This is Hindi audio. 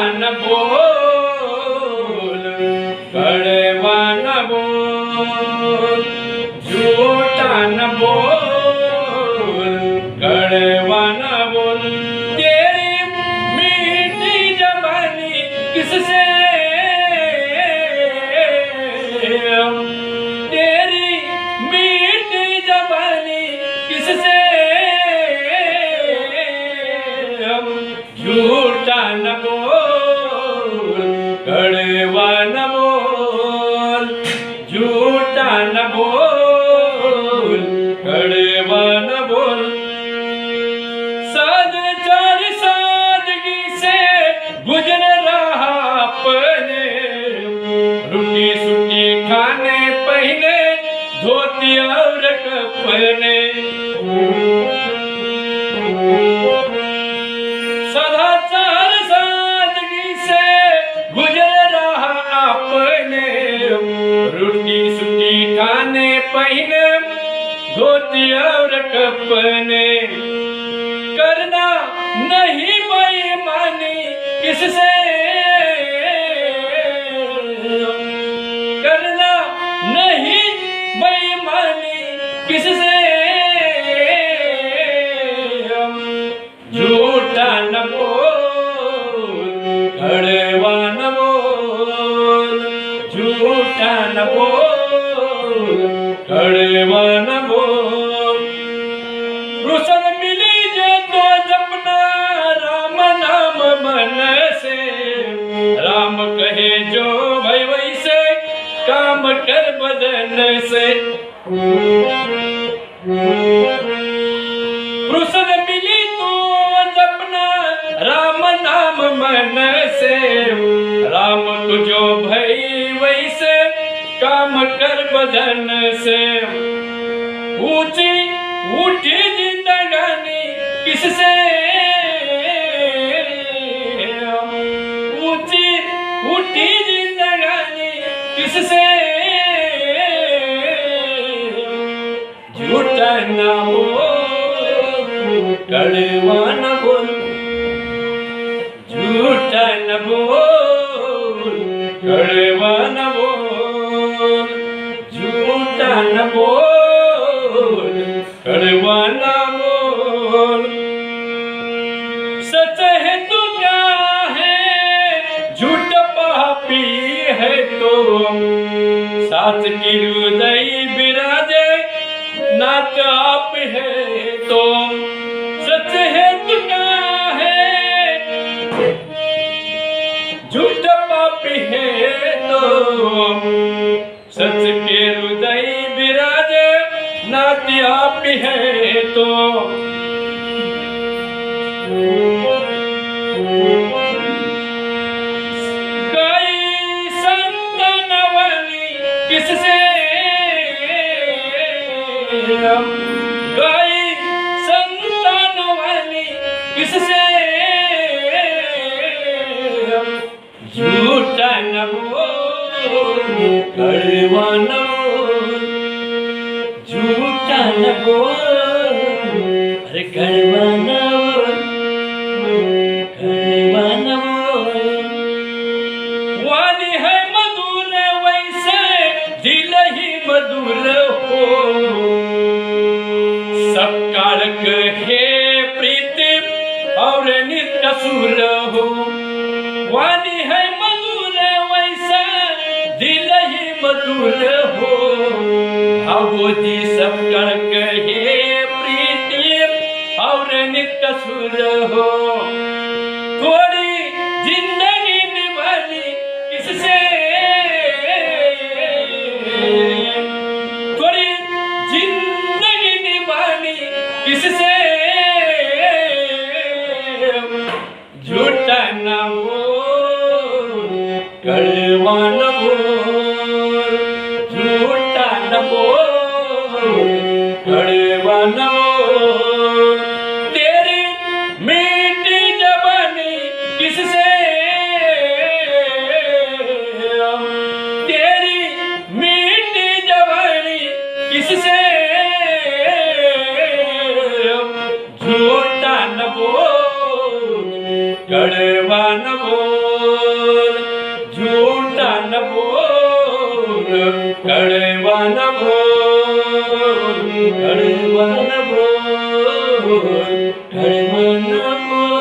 न बोल, कड़वा न बोल, झूठा न बोल, कड़वा न बोल। तेरी मीठी जबानी किससे, तेरी मीठी जबानी किससे, झूठा न बोल, कड़वा न बोल, झूठा न बोल, कड़वा न बोल। चार सादगी से गुजर रहा अपने, रोटी सूटी खाने पहने, धोती और कपने। सदाचार सादगी से गुजर रहा अपने, रोटी सूटी खाने पहने, धोती और कपने। करना नहीं बेईमानी किससे, करना नहीं बेईमानी किससे, झूठा न बोल, कड़वा न बोल, झूठा न बोल, कड़वा न बोल। रुसन मिली जे तो जपना राम नाम मन से, राम कहे जो भाई वैसे काम कर बदन से। रुसन मिली तो जपना राम नाम मन से, राम तुझो भई वैसे काम कर बदन से। ऊंची ऊंची जिंदगानी किससे, ऊंची ऊंची जिंदगानी किससे, झूठा न बोल, कड़वा न बोल, झूठा न बोल, कड़वा न बोल, झूठा न बोल, कड़वा न बोल। सच है तो क्या है, झूठ पापी है तो, साथ की हृदय विराजे नाथ आप है तो। सच है तो क्या है, झूठ पापी है तो, सच के हृदय विराजे नाथ आप है तो। गाई संतानवाली किससे, गाई संतानवाली किससे, झूठा न बोल, कड़वा न बोल, झूठा न बोल, अरे कड़वा न बोल, कड़वा न बोल। वाणी है मधुर वैसे दिल ही मधुर हो, सब कारक है प्रीति और नित्य सुर हो। वाणी है मधुर वैसा दिल ही मधुर हो, भावो जी सब कारक है प्रीति और नित्य सुर हो। थोड़ी जिंदगी निभानी किससे, थोड़ी जिंदगी निभानी किससे, झूठा न बोल, कड़वा न बोल, झूठा न बोल, कड़वा न बोल। तेरी मीठी जबानी किससे, तेरी मीठी जबानी किससे, झूठा न बोल, कड़वा न बोल। कळवण बोल, कळवण बोल, कळवण बोल.